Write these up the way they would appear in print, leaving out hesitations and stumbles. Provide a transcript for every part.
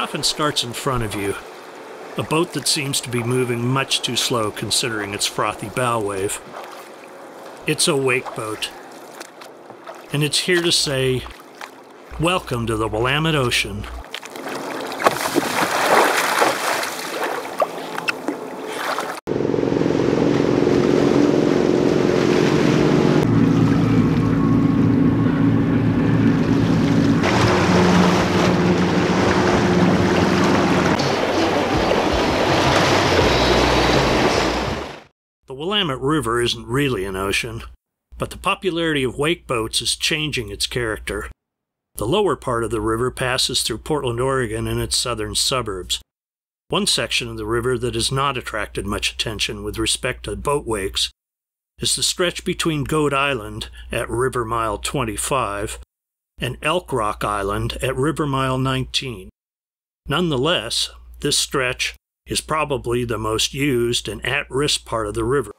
often starts in front of you, a boat that seems to be moving much too slow considering its frothy bow wave. It's a wake boat, and it's here to say, welcome to the Willamette Ocean. The Willamette River isn't really an ocean, but the popularity of wake boats is changing its character. The lower part of the river passes through Portland, Oregon and its southern suburbs. One section of the river that has not attracted much attention with respect to boat wakes is the stretch between Goat Island at River Mile 25 and Elk Rock Island at River Mile 19. Nonetheless, this stretch is probably the most used and at-risk part of the river.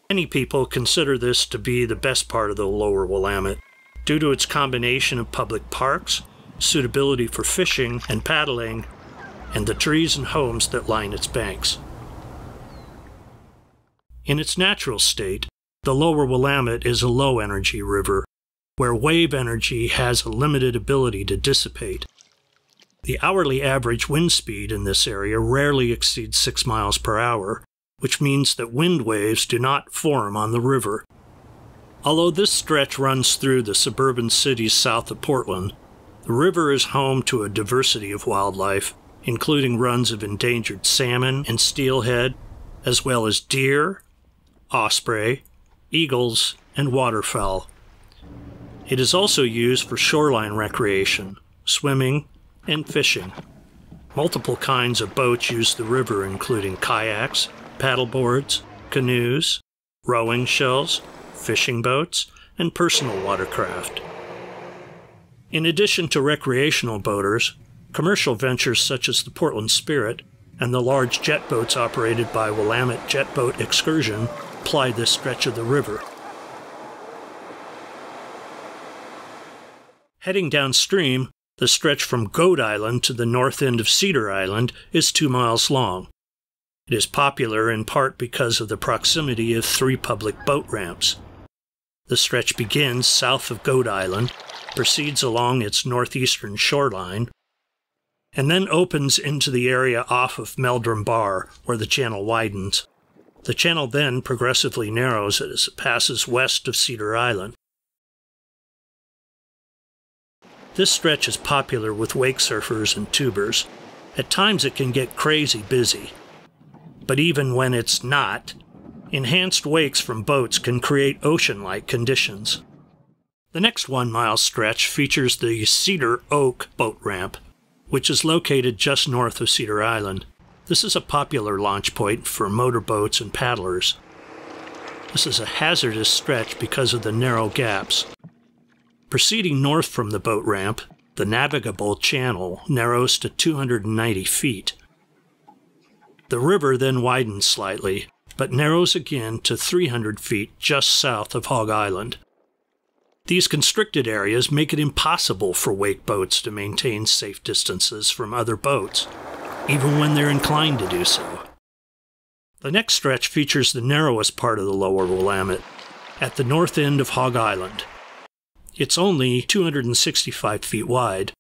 Many people consider this to be the best part of the lower Willamette, due to its combination of public parks, suitability for fishing and paddling, and the trees and homes that line its banks. In its natural state, the lower Willamette is a low-energy river, where wave energy has a limited ability to dissipate. The hourly average wind speed in this area rarely exceeds 6 miles per hour, which means that wind waves do not form on the river. Although this stretch runs through the suburban cities south of Portland, the river is home to a diversity of wildlife, including runs of endangered salmon and steelhead, as well as deer, osprey, eagles, and waterfowl. It is also used for shoreline recreation, swimming, and fishing. Multiple kinds of boats use the river, including kayaks, paddleboards, canoes, rowing shells, fishing boats, and personal watercraft. In addition to recreational boaters, commercial ventures such as the Portland Spirit and the large jet boats operated by Willamette Jet Boat Excursion ply this stretch of the river. Heading downstream, the stretch from Goat Island to the north end of Cedar Island is 2 miles long. It is popular in part because of the proximity of 3 public boat ramps. The stretch begins south of Goat Island, proceeds along its northeastern shoreline, and then opens into the area off of Meldrum Bar, where the channel widens. The channel then progressively narrows as it passes west of Cedar Island. This stretch is popular with wake surfers and tubers. At times it can get crazy busy. But even when it's not, enhanced wakes from boats can create ocean-like conditions. The next 1 mile stretch features the Cedar Oak boat ramp, which is located just north of Cedar Island. This is a popular launch point for motorboats and paddlers. This is a hazardous stretch because of the narrow gaps. Proceeding north from the boat ramp, the navigable channel narrows to 290 feet. The river then widens slightly, but narrows again to 300 feet just south of Hog Island. These constricted areas make it impossible for wake boats to maintain safe distances from other boats, even when they're inclined to do so. The next stretch features the narrowest part of the lower Willamette, at the north end of Hog Island. It's only 265 feet wide.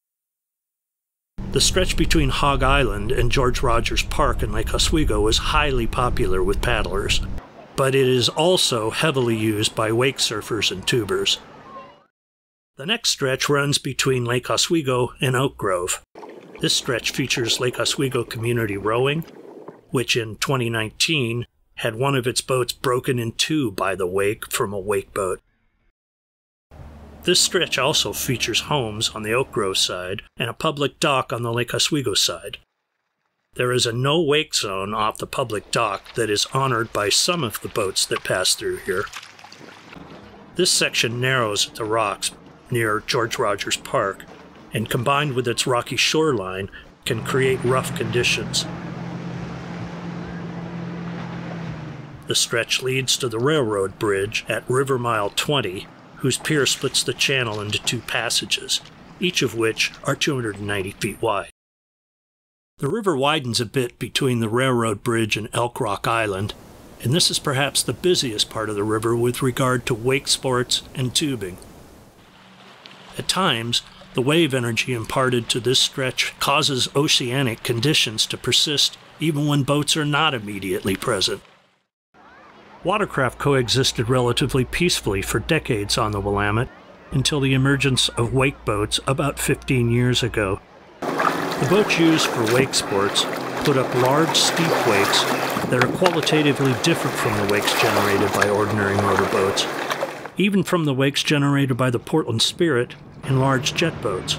The stretch between Hog Island and George Rogers Park in Lake Oswego is highly popular with paddlers, but it is also heavily used by wake surfers and tubers. The next stretch runs between Lake Oswego and Oak Grove. This stretch features Lake Oswego Community Rowing, which in 2019 had one of its boats broken in 2 by the wake from a wake boat. This stretch also features homes on the Oak Grove side and a public dock on the Lake Oswego side. There is a no-wake zone off the public dock that is honored by some of the boats that pass through here. This section narrows at the rocks near George Rogers Park, and combined with its rocky shoreline, can create rough conditions. The stretch leads to the railroad bridge at River Mile 20, whose pier splits the channel into 2 passages. each of which are 290 feet wide. The river widens a bit between the railroad bridge and Elk Rock Island, and this is perhaps the busiest part of the river with regard to wake sports and tubing. At times, the wave energy imparted to this stretch causes oceanic conditions to persist even when boats are not immediately present. Watercraft coexisted relatively peacefully for decades on the Willamette until the emergence of wake boats about 15 years ago. The boats used for wake sports put up large, steep wakes that are qualitatively different from the wakes generated by ordinary motorboats, even from the wakes generated by the Portland Spirit and large jet boats.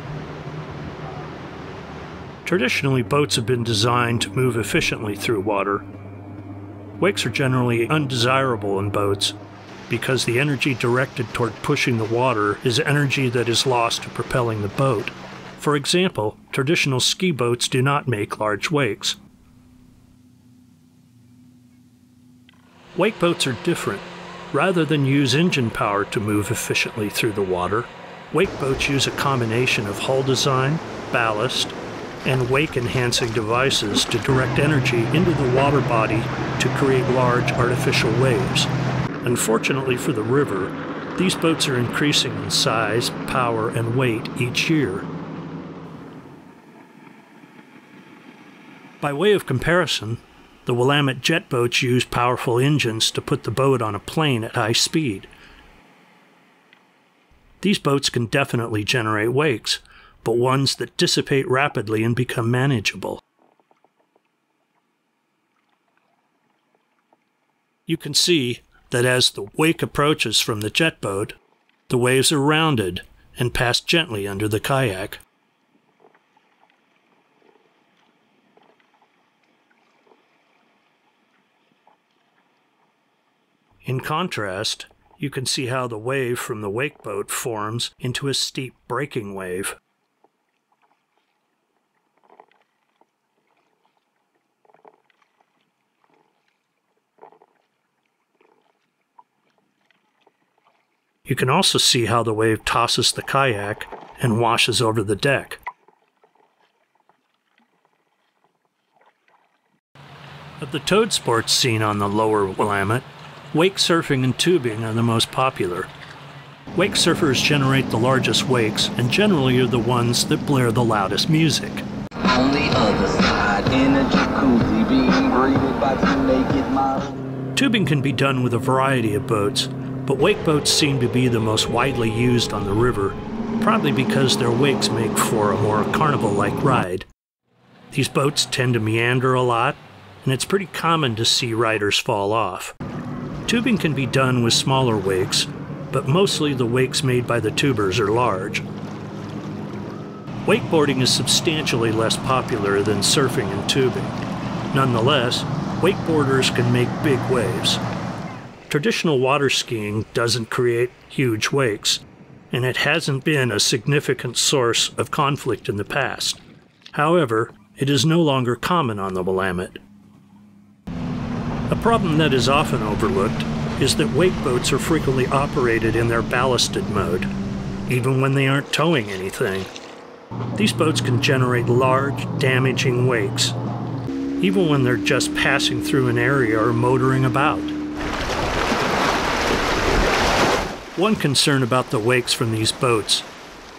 Traditionally, boats have been designed to move efficiently through water. Wakes are generally undesirable in boats because the energy directed toward pushing the water is energy that is lost to propelling the boat. For example, traditional ski boats do not make large wakes. Wake boats are different. Rather than use engine power to move efficiently through the water, wake boats use a combination of hull design, ballast, and wake-enhancing devices to direct energy into the water body to create large artificial waves. Unfortunately for the river, these boats are increasing in size, power, and weight each year. By way of comparison, the Willamette jet boats use powerful engines to put the boat on a plane at high speed. These boats can definitely generate wakes, but ones that dissipate rapidly and become manageable. You can see that as the wake approaches from the jet boat, the waves are rounded and pass gently under the kayak. In contrast, you can see how the wave from the wake boat forms into a steep breaking wave. You can also see how the wave tosses the kayak and washes over the deck. Of the towed sports seen on the lower Willamette, wake surfing and tubing are the most popular. Wake surfers generate the largest wakes and generally are the ones that blare the loudest music. On the other side, in a jacuzzi, being greeted by two naked models. Tubing can be done with a variety of boats, but wake boats seem to be the most widely used on the river, probably because their wakes make for a more carnival-like ride. These boats tend to meander a lot, and it's pretty common to see riders fall off. Tubing can be done with smaller wakes, but mostly the wakes made by the tubers are large. Wakeboarding is substantially less popular than surfing and tubing. Nonetheless, wakeboarders can make big waves. Traditional water skiing doesn't create huge wakes, and it hasn't been a significant source of conflict in the past. However, it is no longer common on the Willamette. A problem that is often overlooked is that wake boats are frequently operated in their ballasted mode, even when they aren't towing anything. These boats can generate large, damaging wakes, even when they're just passing through an area or motoring about. One concern about the wakes from these boats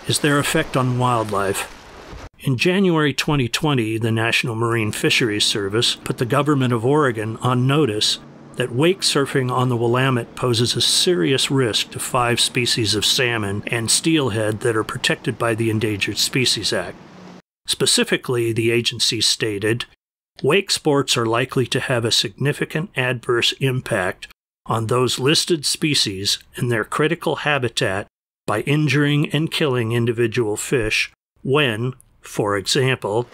is their effect on wildlife. In January 2020, the National Marine Fisheries Service put the government of Oregon on notice that wake surfing on the Willamette poses a serious risk to 5 species of salmon and steelhead that are protected by the Endangered Species Act. Specifically, the agency stated, wake sports are likely to have a significant adverse impact on those listed species and their critical habitat by injuring and killing individual fish when, for example,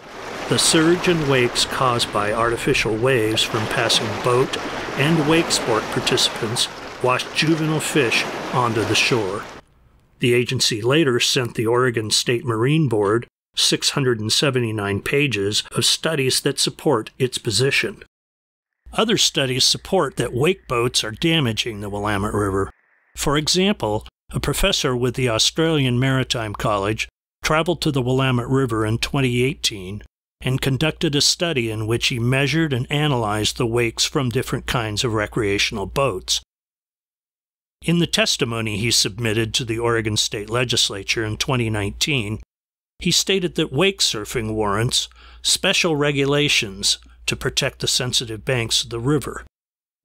the surge and wakes caused by artificial waves from passing boat and wake sport participants washed juvenile fish onto the shore. The agency later sent the Oregon State Marine Board 679 pages of studies that support its position. Other studies support that wake boats are damaging the Willamette River. For example, a professor with the Australian Maritime College traveled to the Willamette River in 2018 and conducted a study in which he measured and analyzed the wakes from different kinds of recreational boats. In the testimony he submitted to the Oregon State Legislature in 2019, he stated that wakesurfing warrants special regulations to protect the sensitive banks of the river.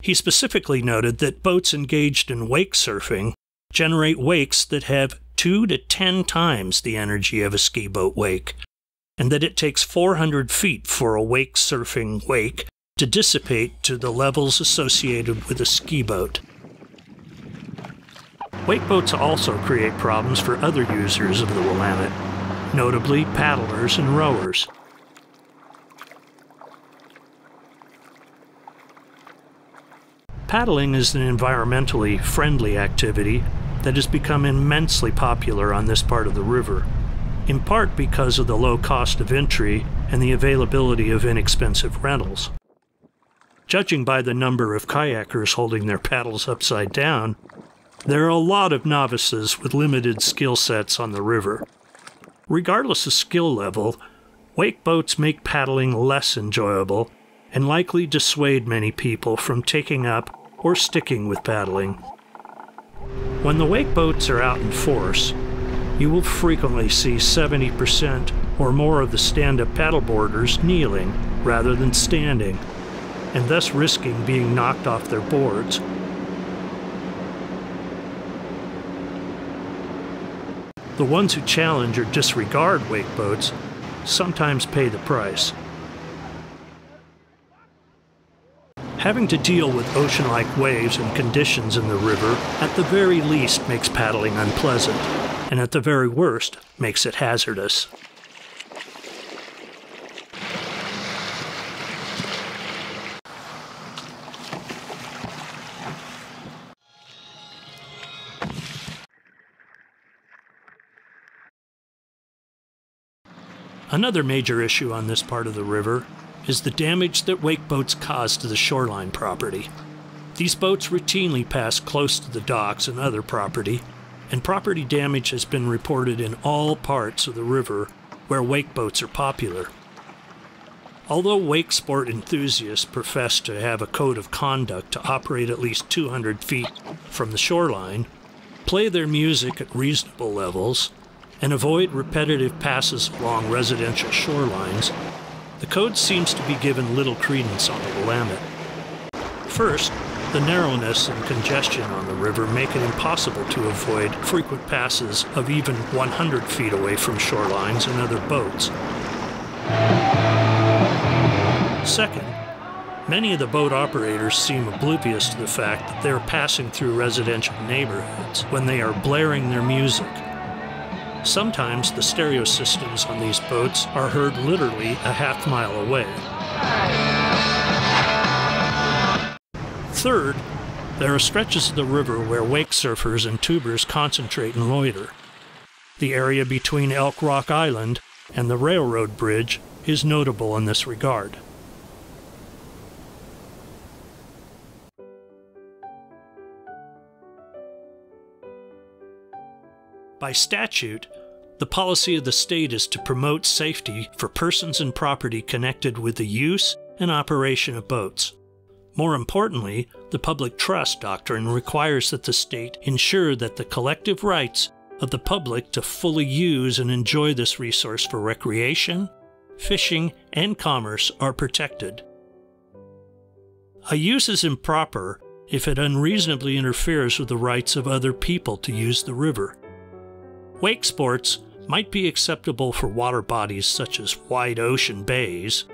He specifically noted that boats engaged in wakesurfing generate wakes that have 2 to 10 times the energy of a ski boat wake, and that it takes 400 feet for a wakesurfing wake to dissipate to the levels associated with a ski boat. Wake boats also create problems for other users of the Willamette, notably paddlers and rowers. Paddling is an environmentally friendly activity that has become immensely popular on this part of the river, in part because of the low cost of entry and the availability of inexpensive rentals. Judging by the number of kayakers holding their paddles upside down, there are a lot of novices with limited skill sets on the river. Regardless of skill level, wake boats make paddling less enjoyable and likely dissuade many people from taking up or sticking with paddling. When the wake boats are out in force, you will frequently see 70% or more of the stand-up paddleboarders kneeling rather than standing, and thus risking being knocked off their boards. The ones who challenge or disregard wake boats sometimes pay the price. Having to deal with ocean-like waves and conditions in the river at the very least makes paddling unpleasant, and at the very worst makes it hazardous. Another major issue on this part of the river is the damage that wake boats cause to the shoreline property. These boats routinely pass close to the docks and other property, and property damage has been reported in all parts of the river where wake boats are popular. Although wake sport enthusiasts profess to have a code of conduct to operate at least 200 feet from the shoreline, play their music at reasonable levels, and avoid repetitive passes along residential shorelines, the code seems to be given little credence on the Willamette. First, the narrowness and congestion on the river make it impossible to avoid frequent passes of even 100 feet away from shorelines and other boats. Second, many of the boat operators seem oblivious to the fact that they are passing through residential neighborhoods when they are blaring their music. Sometimes the stereo systems on these boats are heard literally a half-mile away. Third, there are stretches of the river where wake surfers and tubers concentrate and loiter. The area between Elk Rock Island and the railroad bridge is notable in this regard. By statute, the policy of the state is to promote safety for persons and property connected with the use and operation of boats. More importantly, the public trust doctrine requires that the state ensure that the collective rights of the public to fully use and enjoy this resource for recreation, fishing, and commerce are protected. A use is improper if it unreasonably interferes with the rights of other people to use the river. Wake sports might be acceptable for water bodies such as wide ocean bays,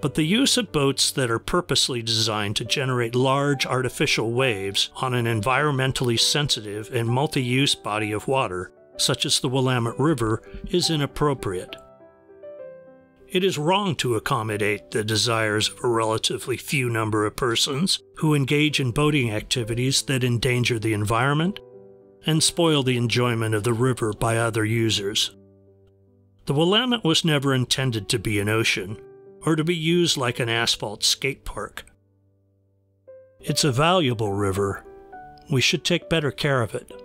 but the use of boats that are purposely designed to generate large artificial waves on an environmentally sensitive and multi-use body of water, such as the Willamette River, is inappropriate. It is wrong to accommodate the desires of a relatively few number of persons who engage in boating activities that endanger the environment and spoil the enjoyment of the river by other users. The Willamette was never intended to be an ocean, or to be used like an asphalt skate park. It's a valuable river. We should take better care of it.